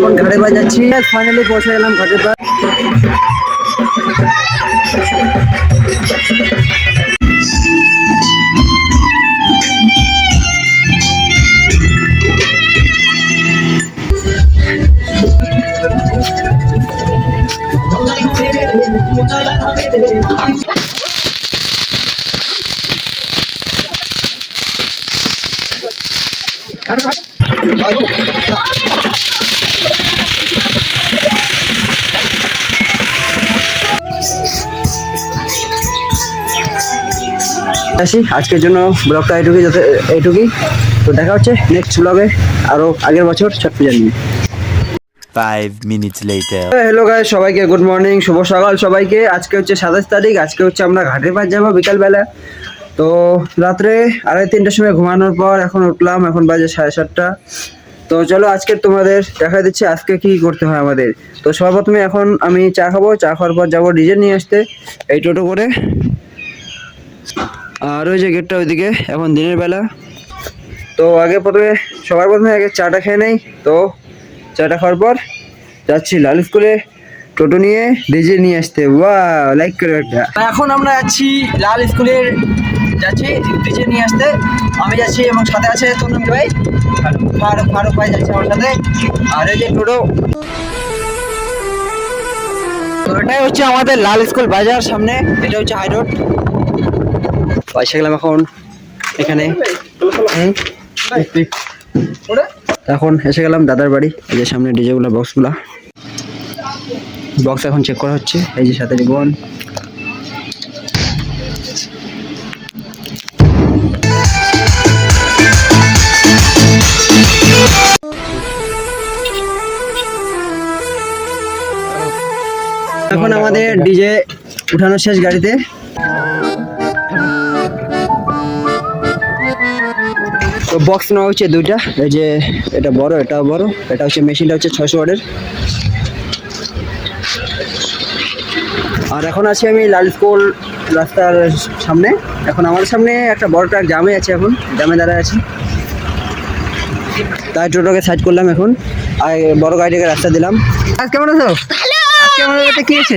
এখন ঘাটে পাড় যাচ্ছি, ফাইনালি পৌঁছে গেলাম ঘাটে পাড়। আসি, আজকের জন্য ব্লগটা এইটুকুই। তো দেখা হচ্ছে নেক্সট ব্লগে আরো আগের বছর ছট পূজা নিয়ে। 5 minutes later. হ্যালো গাইস, সবাইকে গুড মর্নিং, শুভ সকাল সবাইকে। আজকে হচ্ছে 27 তারিখ। আজকে হচ্ছে আমরা ঘাটের পাড় যাবো বিকালবেলা। তো রাত্রে 2:30টার সময় ঘুমানোর পর এখন উঠলাম, এখন বাজে 7:30। তো চলো আজকে তোমাদের দেখা দিচ্ছি আজকে কি করতে হয় আমাদের। তো সর্বপ্রথমে এখন আমি চা খাবো, চা খাওয়ার পর যাবো ডিজে নিয়ে আসতে এই টোটো করে। আর ওই যে গেটটা ওইদিকে, এখন দিনের বেলা। তো সবার প্রথমে আগে চাটা খেয়ে নেই। তো চাটা খাওয়ার পর যাচ্ছি লাল স্কুলে টোটো নিয়ে ডিজে নিয়ে আসতে। ওয়াও, লাইক করে একটা। এখন আমরা যাচ্ছি লাল স্কুলের ডিজে নিয়ে আসতে। আমি যাচ্ছি এবং সাথে আছে তনুম ভাই, ফারুক ভাই যাচ্ছে আমার সাথে। আর এই যে টোটো, তো এটাই হচ্ছে আমাদের লাল স্কুল বাজার সামনে, এটা হচ্ছে হাই রোড। পয়সা গেলাম এখন এখানে। এখন এসে গেলাম দাদার বাড়ি। এই যে সামনে ডিজে গুলা, বক্স এখন চেক করা হচ্ছে। এই যে সাথে রিবন। এখন আমাদের ডিজে উঠানো শেষ গাড়িতে। তো বক্স নেওয়া হচ্ছে দুইটা, এই যে এটা বড়, এটাও বড়। এটা হচ্ছে মেশিনটা হচ্ছে 600 ওয়াটের। আর এখন আছি আমি লাল স্কুল রাস্তার সামনে। এখন আমার সামনে একটা বড় ট্রাক জামে আছে, এখন জামে দাঁড়ায় আছে। তাই টোটোকে সাইড করলাম এখন, আর বড় গাড়িটাকে রাস্তা দিলাম। আজ কেমন আছো? আজকে আমার বাড়িতে কি আছে?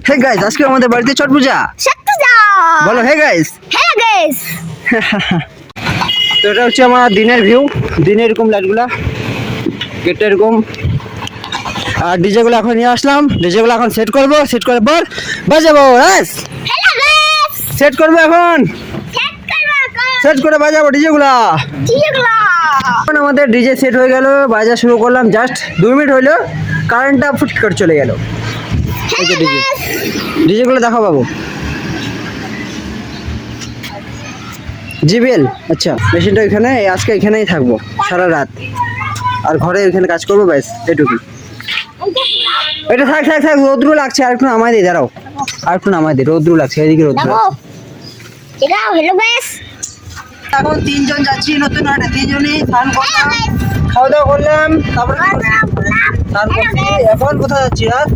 হে গাইস, আজকে আমাদের বাড়িতে ছট পূজা। বলো হে গাইস। তো এটা হচ্ছে আমার দিনের ভিউ, দিনে এরকম লাইটগুলা, গেটটা এরকম। আর ডিজে গুলো এখন নিয়ে আসলাম, ডিজে গুলো এখন সেট করবো, সেট করার পর বাজাবো। সেট করবো এখন, সেট করে বাজাবো ডিজে গুলা। এখন আমাদের ডিজে সেট হয়ে গেল, বাজা শুরু করলাম। জাস্ট 2 মিনিট হইলো, কারেন্টটা ফুট করে চলে গেল। এই যে ডিজে গুলো দেখো বাবু। জিবিএল, আচ্ছা। মেশিনটা এখানে, আজকে এখানেই থাকবো সারা রাত, আর ঘরে এখানে কাজ করবো, ব্যাস এটুকুই। এটা থাক, রোদ্রু লাগছে, আর একটু নামাই দিই, দাঁড়াও আর একটু নামাই দিই, রোদ্রু লাগছে, এদিকে রোদ্রু। এখন 3 জন যাচ্ছি নতুন হাটে, 3 জনই স্নান করলাম, খাওয়া দাওয়া করলাম, তারপরে এখন কোথায় যাচ্ছি? রাত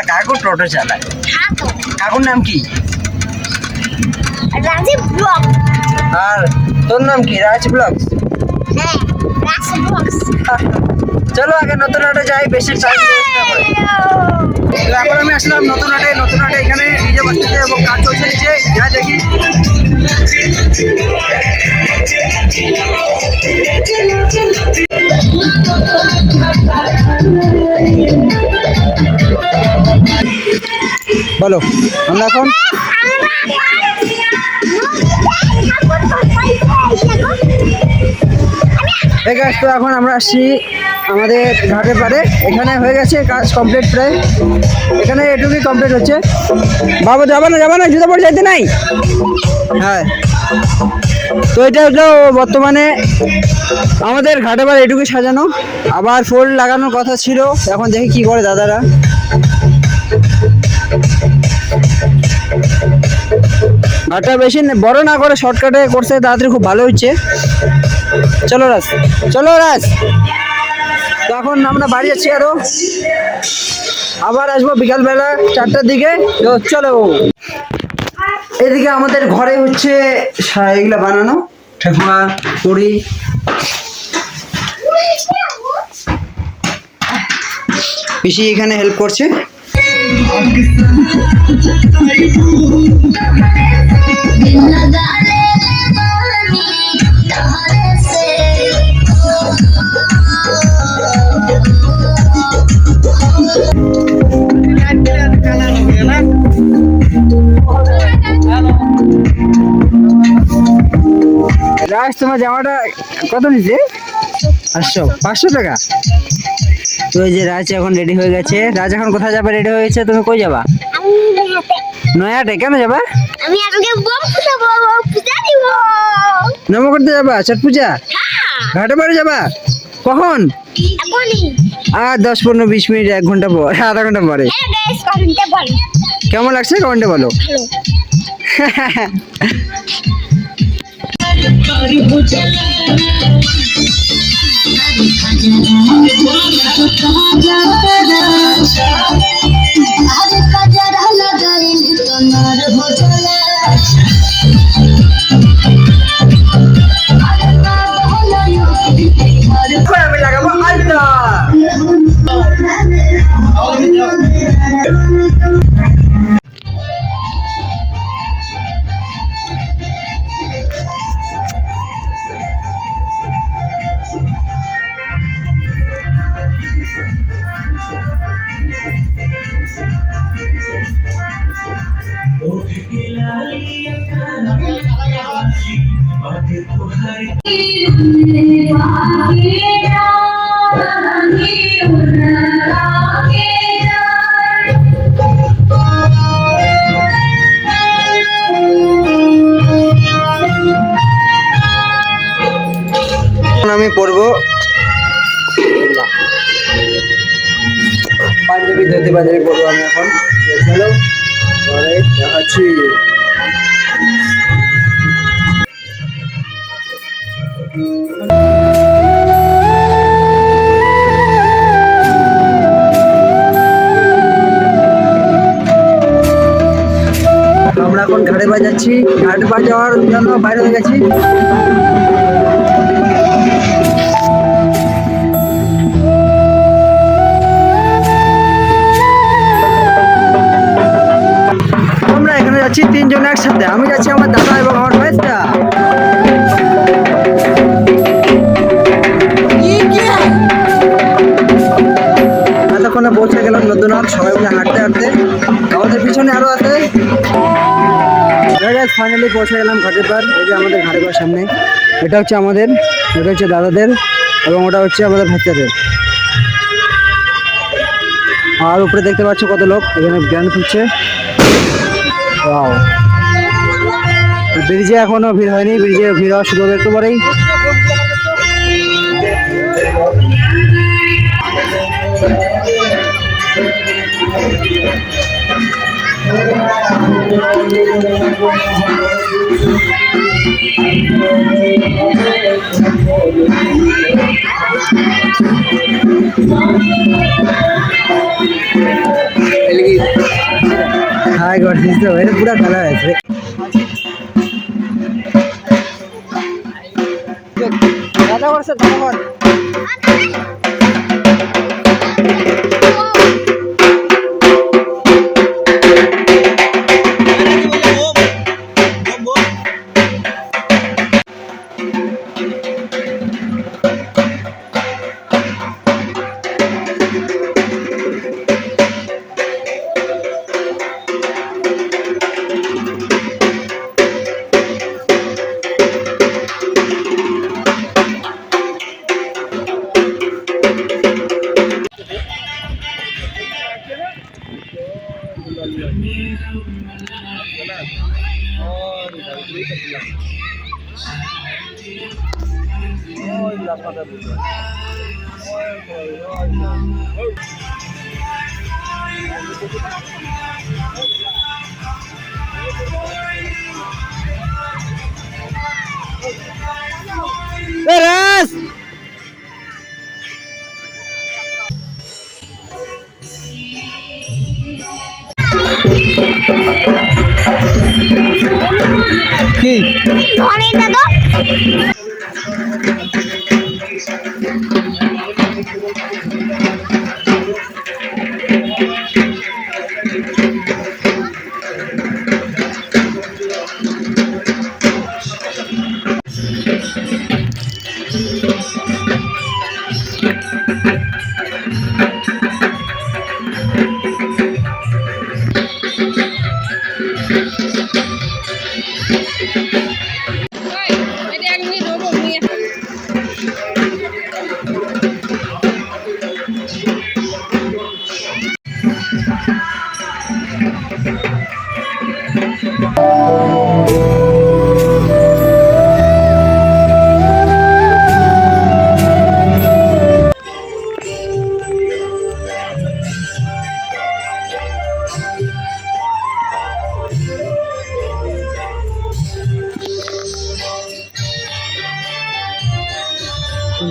কাকু টোটো চালায়। কাকুর নাম কি? রাজীব ব্লগ। আর তোর নাম কি? রাজ ব্লগস। হ্যাঁ, রাজ ব্লগস। চলো আগে নতুন হাটে যাই, বেশি টাইম ওয়েস্ট না করে। এখন আমি আসলাম নতুন হাটে। এখানে ডিজে বাজতেছে এবং কাজ চলছে নিচে, যাই দেখি। বলো, আমরা এখন তো এখন আমরা আসছি আমাদের ঘাটের পাড়ে। এখানে হয়ে গেছে কাজ কমপ্লিট প্রায়, এখানে এটুকুই কমপ্লিট হচ্ছে। বাবু যাবা না, জুতো পরে যাইতে নাই। হ্যাঁ, তো এটা হলো বর্তমানে আমাদের ঘাটে পাড়ে এটুকুই সাজানো। আবার ফুল লাগানোর কথা ছিল, এখন দেখি কি করে দাদারা। ঘাটটা বেশি বড় না করে শর্টকাটে করছে, তাড়াতাড়ি খুব ভালো হচ্ছে। চলো রাজ। তো এখন আমরা বাড়ি যাচ্ছি আরো, আবার আসবো বিকালবেলা 4টার দিকে। তো চলো, এদিকে আমাদের ঘরে হচ্ছে এগুলা বানানো, ঠেকুয়া পুরি। পিসি এখানে হেল্প করছে। রাজ, তোমার জামাটা কত নিচ্ছে? 500 টাকা। তো এই যে রাজ এখন রেডি হয়ে গেছে। রাজ এখন কোথায় যাবে? রেডি হয়ে গেছে। তুমি কই যাবা? আমি নয়াতে। নয়াটে কেন যাবা? আমি আজকে বম ফুটাবো, পূজা দিব। নম করতে যাবা? ছট পূজা হ্যাঁ, ঘাটে বাড়ি যাবা? কখন? এখনই। আর 10-15-20 মিনিট, 1 ঘন্টা পর, আধা ঘন্টা পরে। হ্যাঁ গাইস, কমেন্টে বলো। কেমন লাগছে কমেন্টে বলো। ভালো। এখন আমি লাগাবো আলতা। এখন আমি পরবো পাঞ্জাবি ধুতি পাঞ্জাবি পরবো আমি এখন। তো চলো পরে দেখাচ্ছি। তো আমরা এখন ঘাটে পা যাচ্ছি। ঘাটে পা যাওয়ার জন্য বাইরে হয়ে গেছি। আমরা এখানে যাচ্ছি 3 জন একসাথে। আমি যাচ্ছি আমার দাদা এবং আমার ভাইটা। এতক্ষণে পৌঁছে গেলাম নতুন হাট, সবাই মিলে হাঁটতে হাঁটতে। আমাদের পিছনে আরো আছে। ফাইনালি পৌঁছে গেলাম ঘাটের পার। এই যে আমাদের ঘাটের পার সামনে, এটা হচ্ছে আমাদের, এটা হচ্ছে দাদাদের এবং ওটা হচ্ছে আমাদের ভাইচাদের। আর উপরে দেখতে পাচ্ছ কত লোক এখানে জ্ঞান খুঁজছে। ওয়াও, ব্রিজে এখনো ভিড় হয়নি, ব্রিজে ভিড় হওয়া শুরু হবে একটু পরেই। হাই করছিস তো, এটা পুরা খেলা হয়েছে। দাদা করছে, দাদা কর। কি ধনেটা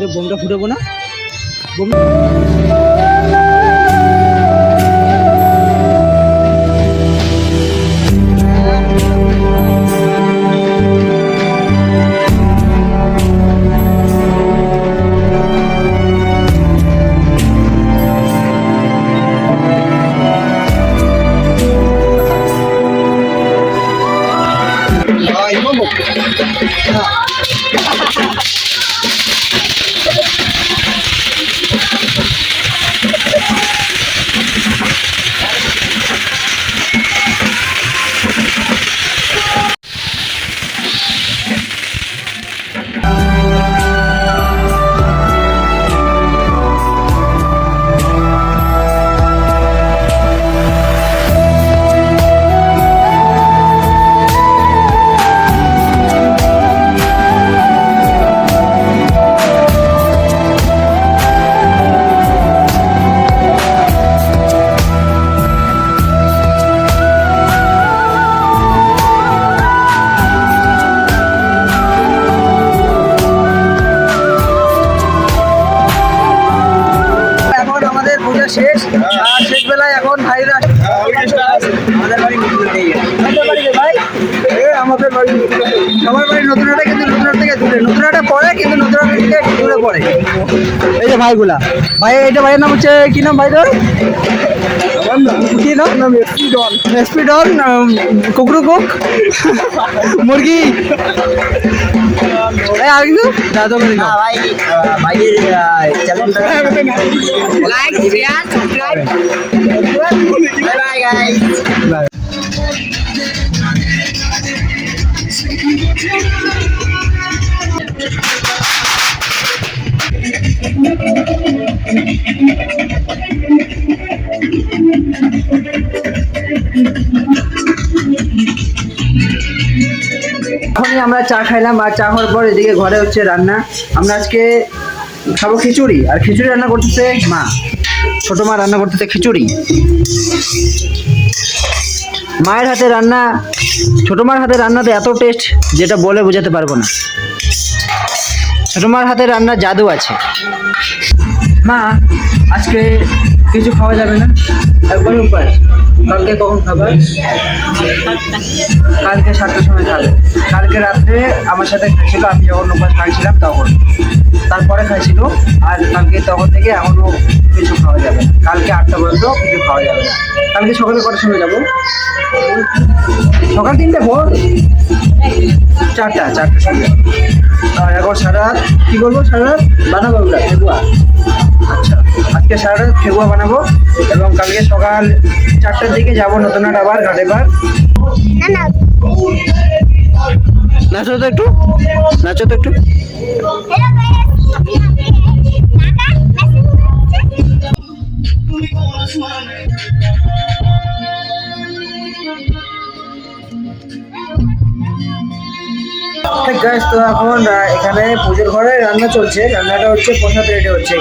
তো বোমটা ফুটাবো না বোম শেষ আর শেষ বেলায় এখন ভাইরা আমাদের বাড়ি ভাই আমাদের বাড়ি সবার বাড়ি নতুনহাটা কিন্তু নতুনহাট থেকে দূরে নতুনহাটা পড়ে কিন্তু নতুনহাট থেকে দূরে পড়ে এই যে ভাইগুলা ভাই এটা ভাইয়ের নাম হচ্ছে কি নাম ভাই তোর কি নাম স্পিডন কুকরু কুক মুরগি আর কিছু দাদা ভাই ভাইয়ের চ্যানেলটা like share subscribe bye bye guys এখনই আমরা চা খাইলাম আর চা খাওয়ার পর এদিকে ঘরে হচ্ছে রান্না আমরা আজকে খাবো খিচুড়ি আর খিচুড়ি রান্না করতেছে মা ছোট মা রান্না করতেছে খিচুড়ি মায়ের হাতে রান্না ছোট মার হাতে রান্নাতে এত টেস্ট যেটা বলে বোঝাতে পারবো না ছোট মার হাতে রান্না জাদু আছে মা আজকে কিছু খাওয়া যাবে না একবার উপাস কালকে কখন খাবার কালকে 7টার সময় খাবে কালকে রাত্রে আমার সাথে খাইছিল আমি যখন উপাস খাইছিলাম তখন তারপরে খাইছিল আর কালকে তখন থেকে এখনো কিছু খাওয়া যাবে না কালকে 8টা পর্যন্ত কিছু খাওয়া যাবে না কালকে সকালে কটার সময় যাবো সকাল 3টে ভোর 4টার সময় আর এখন সারা রাত কী করবো সারা রাত বানাবো ওগুলা ফেগুয়া আচ্ছা আজকে সারা রাত ফেগুয়া বানাবো এবং কালকে সকাল 4টার দিকে যাবো নতুনহাট আবার ঘাটে বার নাচো তো একটু গাইস তো এখন এখানে পুজোর ঘরে রান্না চলছে রান্নাটা হচ্ছে প্রসাদ রেডি হচ্ছে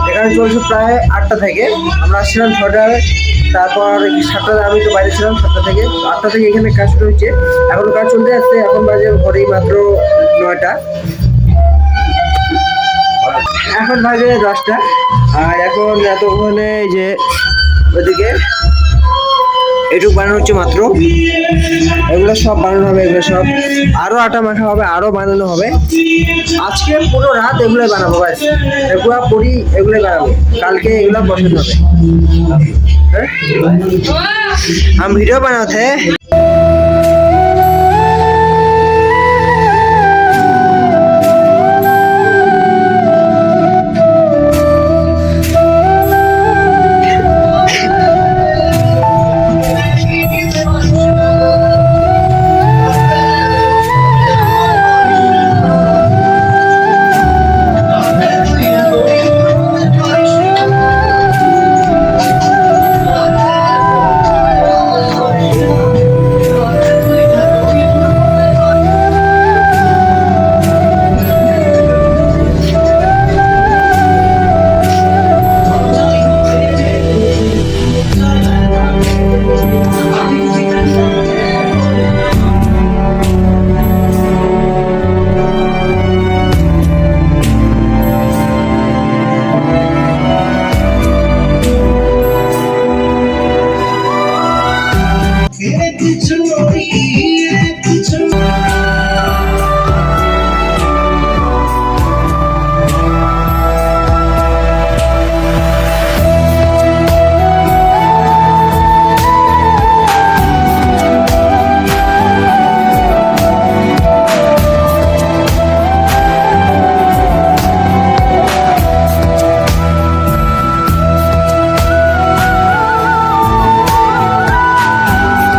এখানে চলছে প্রায় 8টা থেকে আমরা আসছিলাম 6টায় তারপর 7টা আমি তো বাইরে ছিলাম 7টা থেকে 8টা থেকে এখানে কাজ শুরু হচ্ছে এখন কাজ চলতে আসছে এখন বাজে ঘরেই মাত্র 9টা এখন বাজে 10টা আর এখন এতক্ষণে যে ওদিকে এটুকু বানানো হচ্ছে মাত্র। এগুলো সব বানানো হবে, এগুলো সব আরো আটা মাখা হবে, আরো বানানো হবে। আজকে পুরো রাত এগুলো বানাবো, ব্যাস এগুলো পরি, এগুলো বানাবো, কালকে এগুলো বসাতে হবে। হ্যাঁ? हम वीडियो बनाते हैं।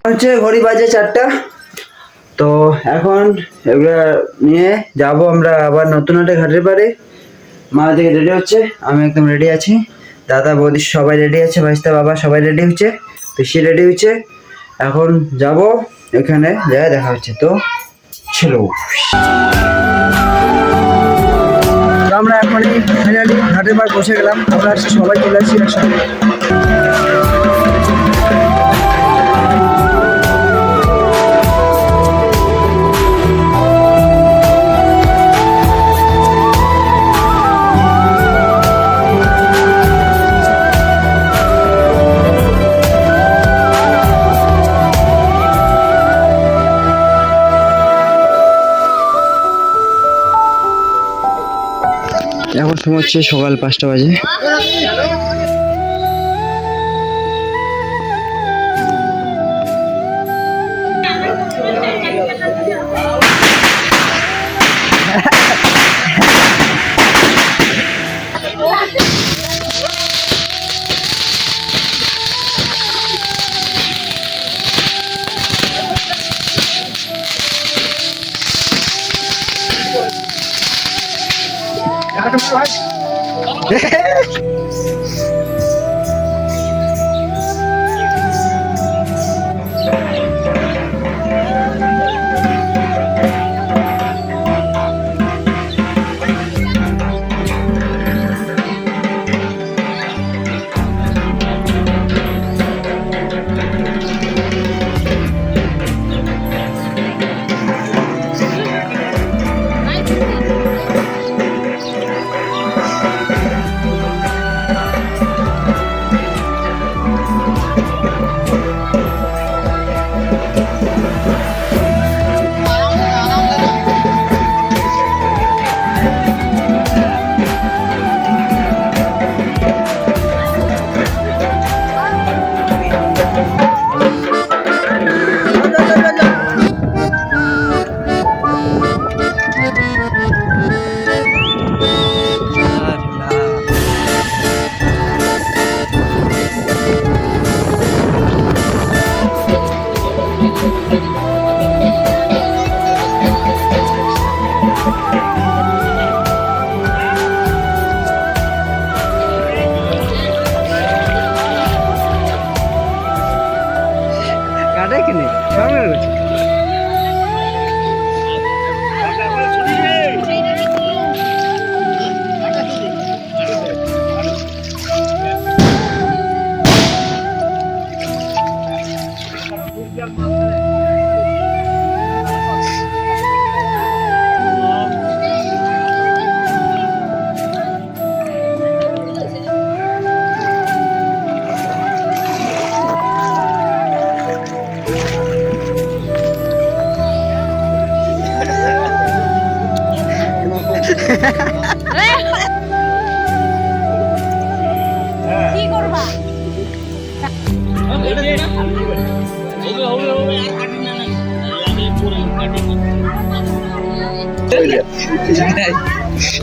হচ্ছে ঘড়ি বাজে 4টা। তো এখন এগুলা নিয়ে যাব আমরা আবার নতুন একটা ঘাটের পারে। মা থেকে রেডি হচ্ছে, আমি একদম রেডি আছি, দাদা বৌদি সবাই রেডি আছে, ভাইস্তা বাবা সবাই রেডি হচ্ছে, পিসি রেডি হচ্ছে। এখন যাব, এখানে যা দেখা হচ্ছে। তো ছিল আমরা এখনই ফাইনালি ঘাটের পার বসে গেলাম, আমরা সবাই চলে আসছি একসাথে। এখন সময় হচ্ছে সকাল 5টা বাজে।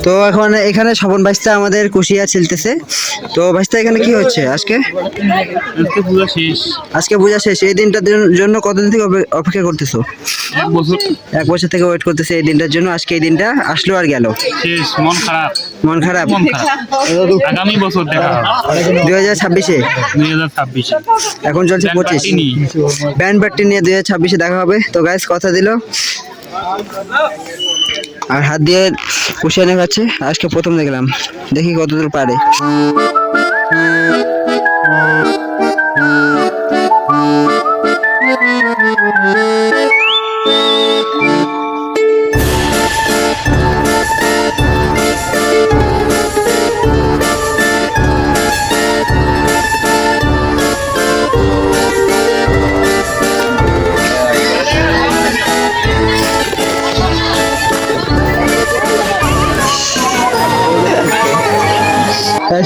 তো এখন এখানে স্বপন ভাইস্তা আমাদের কুশিয়া ছেলতেছে। তো ভাইস্তা এখানে কি হচ্ছে আজকে? আজকে পূজা শেষ। এই দিনটার জন্য কতদিন থেকে অপেক্ষা করতেছো? 1 বছর থেকে ওয়েট করতেছে এই দিনটার জন্য। আজকে এই দিনটা আসলো আর গেল। মন খারাপ। আগামী বছর দেখা হবে 2026-এ। 2026 এখন চলছে 25। ব্যান্ড পার্টি নিয়ে 2026-এ দেখা হবে। তো গাইস কথা দিল আর হাত দিয়ে কুশিয়ানে খাচ্ছে। আজকে প্রথম দেখলাম, দেখি কতদূর পারে।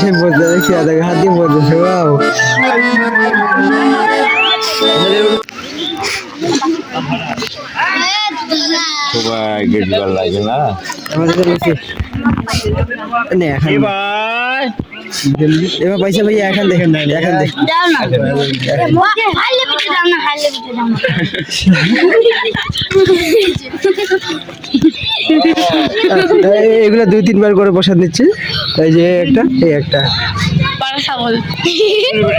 সে বলতে দেখি হাত দিয়ে বলতেছে বাউ। এবার পয়সা ভাইয়া এখন দেখেন না, এখন দেখেন এগুলো 2-3 বার করে প্রসাদ নিচ্ছে। এই যে একটা, এই একটা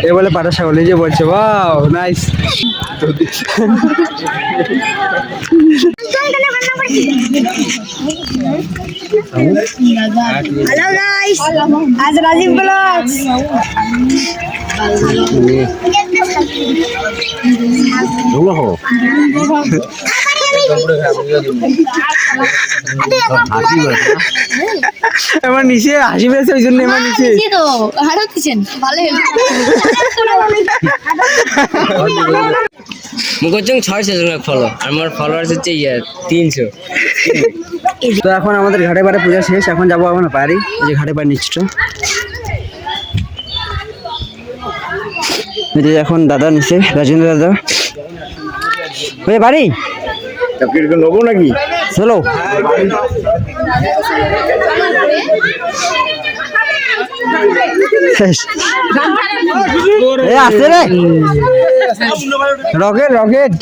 এ বলে পাটা ছাগল। এই যে বলছে ওয়াও নাইস। হ্যালো গাইস, আজ রাজীব ব্লগস। আমার নিচে হাসি পেয়েছে, ওই জন্য আমার নিচে মুখোচ্চং 600 জন ফলো, আমার ফলোয়ার্স হচ্ছে 300। তো এখন আমাদের ঘাটে পাড়ে পূজা শেষ। এখন যাবো আমার বাড়ি। এই যে ঘাটে পাড়ে নিচ্ছিটা, এই যে এখন দাদা নিচ্ছে, রাজেন্দ্র দাদা। ওই বাড়ি নেবো নাকি? চলো আসছে রে রকেট রকেট।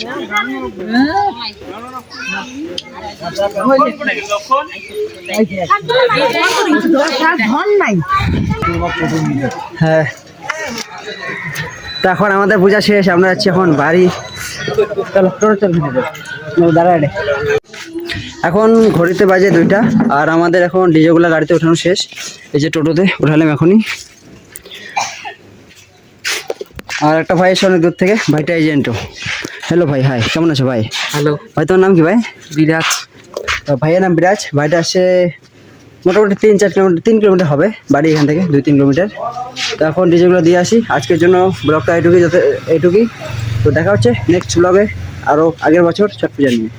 হ্যাঁ, তো এখন আমাদের পূজা শেষ। আমরা যাচ্ছি এখন বাড়ি। দাঁড়ায় এখন ঘড়িতে বাজে 2টা আর আমাদের এখন ডিজেগুলো গাড়িতে ওঠানো শেষ। এই যে টোটোতে উঠালাম এখনই। আর একটা ভাই এসে অনেক দূর থেকে, ভাইটা এজেন্টও। হ্যালো ভাই, হাই, কেমন আছো ভাই? হ্যালো ভাই তোমার নাম কি ভাই? বিরাজ। ভাইয়ের নাম বিরাজ। ভাইটা আসছে মোটামুটি 3-4 কিলোমিটার, 3 কিলোমিটার হবে বাড়ি এখান থেকে, 2-3 কিলোমিটার। তো এখন ডিজেগুলো দিয়ে আসি। আজকের জন্য ব্লগটা এইটুকুই। তো দেখা হচ্ছে নেক্সট ব্লগে আরও আগের বছর ছট পূজা নিয়ে।